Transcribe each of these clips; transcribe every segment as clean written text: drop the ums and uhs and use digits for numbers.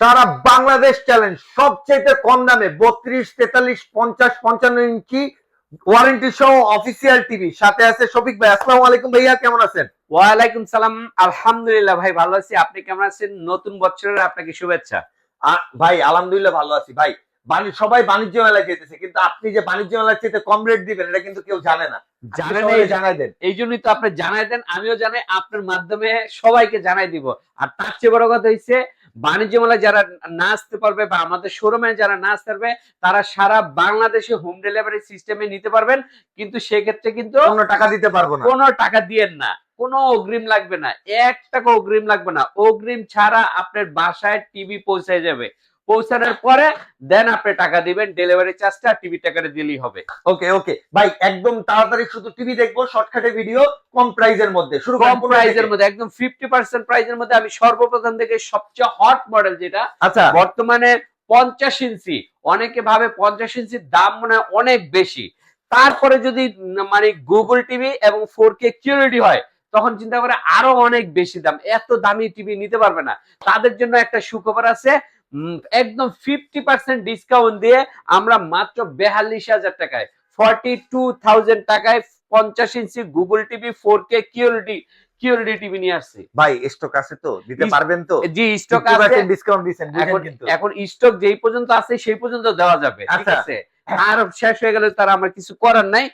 সারা Bangladesh challenge সবচেয়ে কম দামে 32, 43, 50, 55 ইঞ্চি warranty সহ অফিসিয়াল টিভি। সাথে আছে শফিক ভাই। আসসালামু আলাইকুম ভাইয়া, কেমন আছেন? ওয়ালাইকুম সালাম, আলহামদুলিল্লাহ ভাই ভালো আছি। আপনি কেমন আছেন? নতুন বছরের আপনাকে শুভেচ্ছা। ভাই আলহামদুলিল্লাহ ভালো আছি ভাই। সবাই বাণিজ্য মেলায় যেতেছে, কিন্তু আপনি যে বাণিজ্য মেলার চেয়ে কম রেট দিবেন এটা কিন্তু কেউ জানে না। জানেন, জানাই দেন। এই জন্যই তো আপনি জানাই দেন, আমিও জানাই, আপনার মাধ্যমে সবাইকে জানাই দিব। আর তার চেয়ে বড় কথা হচ্ছে, বাণিজ্য মেলায় যারা না আসতে পারবে বা আমাদের শোরুমে যারা না আসতে পারবে তারা সারা বাংলাদেশে হোম ডেলিভারি সিস্টেমে নিতে পারবেন। কিন্তু সেক্ষেত্রে কিন্তু কোনো টাকা দিতে পারবো না, কোনো টাকা দিয়েন না, কোনো অগ্রিম লাগবে না, 1 টাকা অগ্রিম লাগবে না। অগ্রিম ছাড়া আপনার বাসায় টিভি পৌঁছে যাবে। পৌঁছানোর পরে দেন আপনি টাকা দিবেন, ডেলিভারি চার্জটা টিভি টাকাটা দিলেই হবে। ওকে ওকে ভাই, একদম তাড়াতাড়ি শুধু টিভি দেখবো, শর্টকাটে ভিডিও, কম প্রাইজের মধ্যে শুরু কম প্রাইজের মধ্যে, একদম 50% প্রাইজের মধ্যে আমি সর্বপ্রথম থেকে সবচেয়ে হট মডেল যেটা আচ্ছা বর্তমানে 50 ইঞ্চি। অনেকে ভাবে 50 ইঞ্চির দাম মনে হয় অনেক বেশি। তারপরে যদি মানে গুগল টিভি এবং 4K কিউএলইডি হয় তখন চিন্তা করে আরো অনেক বেশি দাম, এত দামি টিভি নিতে পারবে না। তাদের জন্য একটা সুখবর আছে, একদম 50% ডিসকাউন্ট দিয়ে আমরা মাত্র 42,000 টাকায়, 42,000 টাকায় 50 ইঞ্চি Google TV 4K QLED TV নিয়ে আসছি। ভাই স্টক আছে তো, দিতে পারবেন তো? জি স্টক আছে, ডিসকাউন্ট দিবেন কিন্তু এখন স্টক যেই পর্যন্ত আছে সেই পর্যন্ত দেওয়া যাবে, ঠিক আছে? আর শেষ হয়ে গেলে তার আমার কিছু করার নাই।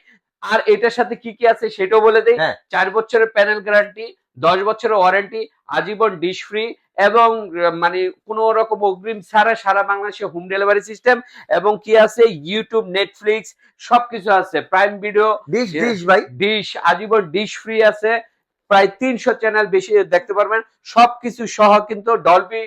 আর এটার সাথে কি কি আছে সেটাও বলে দেই। 4 বছরের প্যানেল গ্যারান্টি, 10 বছরের ওয়ারেন্টি, আজীবন ডিশ ফ্রি এবং মানে কোন রকম অগ্রিম ছাড়া সারা বাংলাদেশে হোম ডেলিভারি সিস্টেম। এবং কি আছে, ইউটিউব, নেটফ্লিক্স সবকিছু আছে, প্রাইম ভিডিও, ডিশ আজীবন ডিশ ফ্রি আছে। প্রায় 300 চ্যানেল বেশি দেখতে পারবেন, সবকিছু সহ কিন্তু ডলবি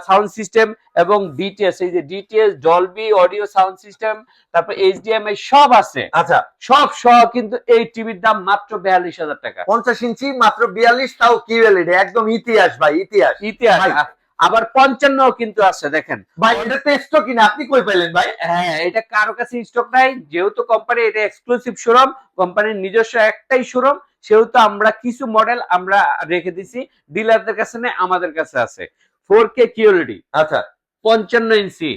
সাউন্ড সিস্টেম এবং ডিটিএস, এই যে DTS Dolby audio sound system, তারপর এইচডিএমআই সব আছে। আচ্ছা, সব সহ কিন্তু এই টিভির দাম মাত্র 42,000 টাকা। 50 ইঞ্চি মাত্র 42, তাও কিউএলইডি, একদম ইতিহাস ভাই, ইতিহাস ইতিহাস। আবার 55 কিন্তু আছে, দেখেন ভাই। এটা তো স্টক কিনা, আপনি কই পাইলেন ভাই? হ্যাঁ, এটা কারো কাছে স্টক নাই, যেহেতু কোম্পানি এটা এক্সক্লুসিভ শোরুম, কোম্পানির নিজস্ব একটাই শোরুম, সেহেতু আমরা কিছু মডেল আমরা রেখে দিছি, ডিলারদের কাছে নেই, আমাদের কাছে আছে। 4K কিউএলইডি, আচ্ছা 55 ইঞ্চি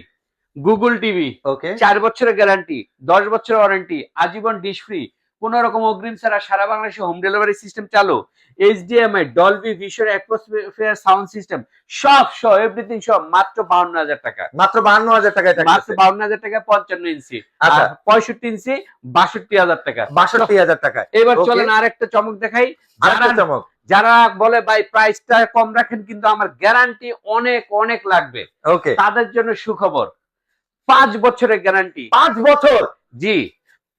গুগল টিভি, ওকে, 4 বছরের গ্যারান্টি, 10 বছরের ওয়ারেন্টি, আজীবন ডিশ ফ্রি, কোন রকম অগ্রিম ছাড়া সারা বাংলাদেশে হোম ডেলিভারি সিস্টেম চালু, HDMI Dolby vision atmosphere sound system সব সহ এভরিথিং সব মাত্র 52,000 টাকা। মাত্র 52,000 টাকায় মাত্র 52,000 টাকা 55 ইঞ্চি। আচ্ছা, 65 ইঞ্চি 62,000 টাকা। 62,000 টাকা। এবার চলেন আরেকটা চমক দেখাই। চমক, যারা বলে ভাই প্রাইসটা কম রাখেন কিন্তু আমার গ্যারান্টি অনেক অনেক লাগবে, ওকে, তাদের জন্য সুখবর, 5 বছরের গ্যারান্টি। 5 বছর? জি,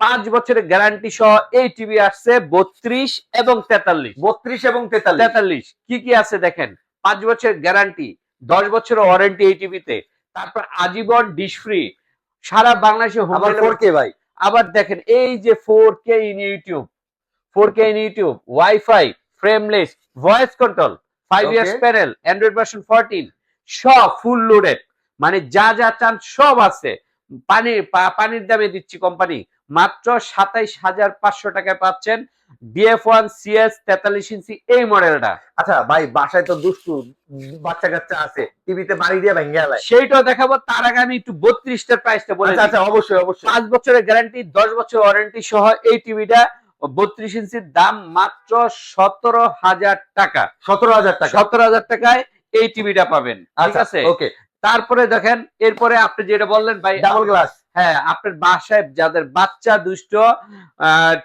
5 বছরের গ্যারান্টি সহ এই টিভি আসছে 32 এবং 43। 32 এবং 43 কি কি আছে দেখেন, 5 বছরের গ্যারান্টি, 10 বছরের ওয়ারেন্টি এই টিভিতে, তারপর আজীবন ডিশ ফ্রি, সারা বাংলাদেশে হোম আবার 4K ভাই। আবার দেখেন এই যে 4K in YouTube, 4K in YouTube, wifi, frameless, voice control, 5 years panel, Android version 14, সব ফুল লোডেড, মানে যা যা চান সব আছে। পানির দামে দিচ্ছি কোম্পানি, মাত্র 27,500 টাকায় পাচ্ছেন DF1 CS 43 ইঞ্চি এই মডেলটা। আচ্ছা ভাই, বাসায় তো দুষ্টু বাচ্চা কাচ্চা আছে, টিভিতে বাড়ি দিয়ে ভেঙে গেল, সেইটাও দেখাবো। তার আগে আমি একটু 32টার প্রাইসটা বলে দিই। আচ্ছা অবশ্যই অবশ্যই। 5 বছরের গ্যারান্টি, 10 বছর ওয়ারেন্টি সহ এই টিভিটা 32 ইঞ্চির দাম মাত্র 17,000 টাকা। 17,000 টাকা, 17,000 টাকায় এই টিভিটা পাবেন, ঠিক আছে? ওকে। তারপরে দেখেন, এরপরে আপনি যেটা বললেন ভাই ডাবল গ্লাস, হ্যাঁ, আপনার বাসায় যাদের বাচ্চা দুষ্ট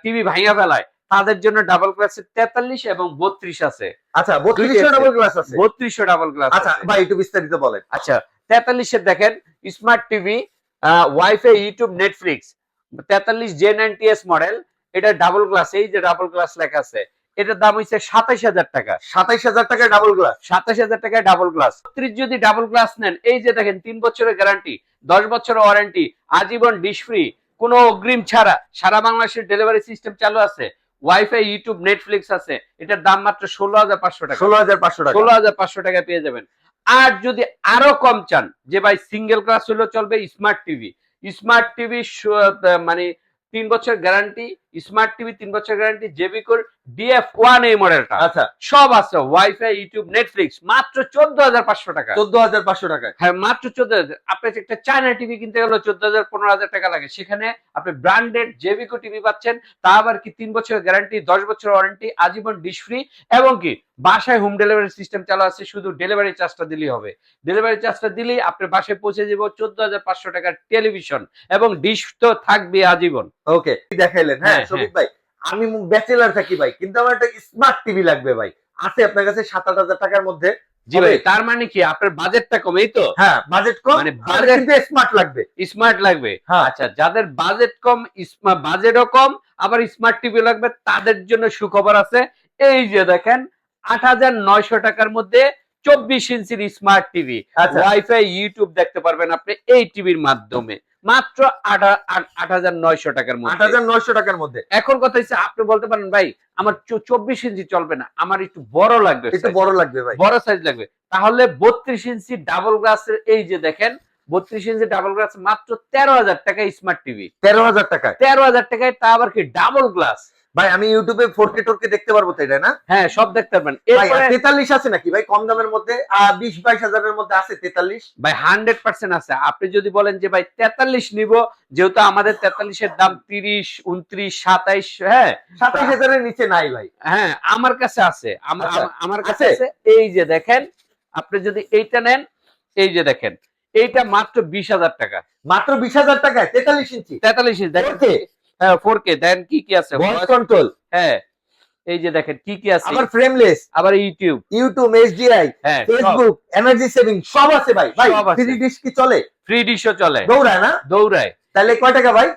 টিভি ভাঙা ফেলায় তাদের জন্য ডাবল গ্লাস 43 এবং 32 আছে। আচ্ছা 32 ডাবল গ্লাস আছে, 32 ডাবল গ্লাস। আচ্ছা ভাই একটু বিস্তারিত বলেন। আচ্ছা, 43 এর দেখেন smart TV, wifi, YouTube, Netflix, 43 J90S model, এটা ডাবল গ্লাস, এই যে ডাবল গ্লাস লেখা আছে, এটার দাম হইছে 27,000 টাকা। 27,000 টাকায় ডাবল গ্লাস, 27,000 টাকায় ডাবল গ্লাস। 30 যদি ডাবল গ্লাস নেন, এই যে দেখেন 3 বছরের গ্যারান্টি, 10 বছরের ওয়ারেন্টি, আজীবন ডিশ ফ্রি, কোনো অগ্রিম ছাড়া সারা বাংলাদেশের ডেলিভারি সিস্টেম চালু আছে, ওয়াইফাই, ইউটিউব, নেটফ্লিক্স আছে। এটার দাম মাত্র 16,500 টাকা। 16,500 টাকা, 16,500 টাকায় পেয়ে যাবেন। আর যদি আরো কম চান যে ভাই সিঙ্গেল গ্লাস হলেও চলবে, স্মার্ট টিভি, স্মার্ট টিভি মানে 3 বছর গ্যারান্টি, স্মার্ট টিভি 3 বছর গ্যারান্টি, জেবিকোর DF1 এই মডেলটা আচ্ছা সব আছে, ওয়াইফাই, ইউটিউব, নেটফ্লিক্স মাত্র 14,500 টাকা। 14,500 টাকায়। হ্যাঁ মাত্র 14,000। আপনি একটা চায়না টিভি কিনতে গেলে 14,000 15,000 টাকা লাগে, সেখানে আপনি ব্র্যান্ডেড জেবিকো টিভি পাচ্ছেন, তা আবার কি 3 বছরের গ্যারান্টি, 10 বছরের ওয়ারেন্টি, আজীবন ডিশ ফ্রি, এবং কি বাসায় হোম ডেলিভারি সিস্টেম চালু আছে, শুধু ডেলিভারি চার্জটা দিলেই হবে। ডেলিভারি চার্জটা দিলেই আপনার বাসায় পৌঁছে যাব 14,500 টাকার টেলিভিশন, এবং ডিশ তো থাকবে আজীবন। ওকে দেখাইলেন। হ্যাঁ হ্যাঁ, শফিক ভাই, আমি ব্যাচেলার থাকি ভাই, কিন্তু আমার একটা স্মার্ট টিভি লাগবে ভাই, আছে আপনার কাছে 7-8 টাকার মধ্যে? জি ভাই, তার মানে কি আপনার বাজেটটা কম, এই তো? হ্যাঁ বাজেট কম, মানে বাজেট বাজেট কিন্তু স্মার্ট লাগবে। স্মার্ট লাগবে। হ্যাঁ আচ্ছা, যাদের বাজেট কম, বাজেটও কম, আবার স্মার্ট টিভি লাগবে, তাদের জন্য সুখবর আছে। এই যে দেখেন 8,900 টাকার মধ্যে 24 ইঞ্চির স্মার্ট টিভি, আচ্ছা ওয়াইফাই, ইউটিউব দেখতে পারবেন আপনি এই টিভির মাধ্যমে, মাত্র 8,900 টাকার মধ্যে। 8,900 টাকার মধ্যে। এখন কথা হচ্ছে, আপনি বলতে পারেন ভাই আমার 24 ইঞ্চি চলবে না, আমার একটু বড় লাগবে, একটু বড় লাগবে ভাই। বড় সাইজ লাগবে, তাহলে 32 ইঞ্চি ডাবল গ্লাসের, এই যে দেখেন 32 ইঞ্চি ডাবল গ্লাস মাত্র 13,000 টাকায় স্মার্ট টিভি। 13,000 টাকায়? 13,000 টাকায়, তা আবার কি ডাবল গ্লাস। ভাই আমি ইউটিউবে 4K টোরকে দেখতে পারবো তো এটা, না? হ্যাঁ সব দেখতে পারবেন। ভাই এরপরে 43 আছে নাকি ভাই কম দামের মধ্যে? 20-22 হাজারের মধ্যে আছে 43? ভাই 100% আছে। আপনি যদি বলেন যে ভাই 43 নিব, যেহেতু আমাদের 43 এর দাম 30, 29, 27, হ্যাঁ 27 হাজারের নিচে নাই ভাই। হ্যাঁ আমার কাছে আছে, আচ্ছা, আমার কাছে আছে? আছে। এই যে দেখেন, আপনি যদি এইটা নেন, এই যে দেখেন এইটা মাত্র 20,000 টাকা। মাত্র 20,000 টাকায় 43 ইঞ্চি 43 ইঞ্চি দেখেন। 4K? হ্যাঁ 4K দেখেন কি কি আছে, ভয়েস কন্ট্রোল, হ্যাঁ এই যে দেখেন কি কি আছে, আবার ফ্রেমলেস, আবার ইউটিউব, ইউটিউব, HDI, হ্যাঁ ফেসবুক, এনার্জি সেভিং সব আছে ভাই। ভাই সব আছে। 3 ডিশ কি চলে? ফ্রি ডিশও চলে, দৌড়ায় না? দৌড়ায়। তাহলে কয় টাকা ভাই?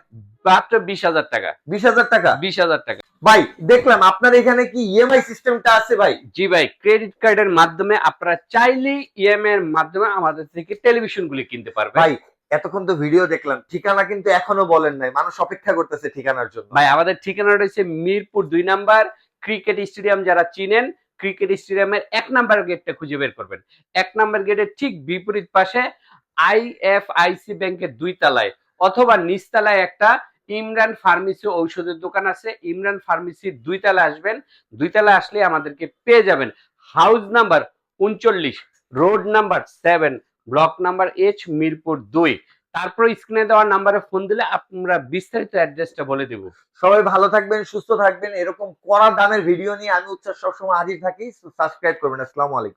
মাত্র 20,000 টাকা। 20,000 টাকা? 20,000 টাকা। ভাই দেখলাম আপনার এখানে কি ইএমআই সিস্টেমটা আছে ভাই? জি ভাই, ক্রেডিট কার্ডের মাধ্যমে আপনারা চাইলে ইএমআই এর মাধ্যমে আমাদের থেকে টেলিভিশন গুলি কিনতে পারবেন। ভাই এতক্ষণ তো ভিডিও দেখলাম, ঠিকানা কিন্তু এখনো বলেন নাই, মানুষ অপেক্ষা করতেছে ঠিকানার জন্য। ভাই আমাদের ঠিকানাটা হচ্ছে মিরপুর 2 নাম্বার ক্রিকেট স্টেডিয়াম, যারা চিনেন ক্রিকেট স্টেডিয়ামের 1 নাম্বার গেটটা খুঁজে বের করবেন। 1 নাম্বার গেটের ঠিক বিপরীত পাশে আইএফআইসি ব্যাংকের 2 তলায়, অথবা নিচতলায় একটা ইমরান ফার্মেসি ঔষধের দোকান আছে। ইমরান ফার্মেসির 2 তলায় আসবেন, 2 তলায় আসলে আমাদেরকে পেয়ে যাবেন। House number 39, road number 7, block number H, Mirpur 2। তারপর স্ক্রিনে দেওয়া নাম্বারে ফোন দিলে আমরা বিস্তারিত অ্যাড্রেসটা বলে দেব। সবাই ভালো থাকবেন, সুস্থ থাকবেন, এরকম কড়া দামের ভিডিও নিয়ে আমি উচ্চাস সবসময় হাজির থাকি। সাবস্ক্রাইব করবেন। আসসালামু আলাইকুম।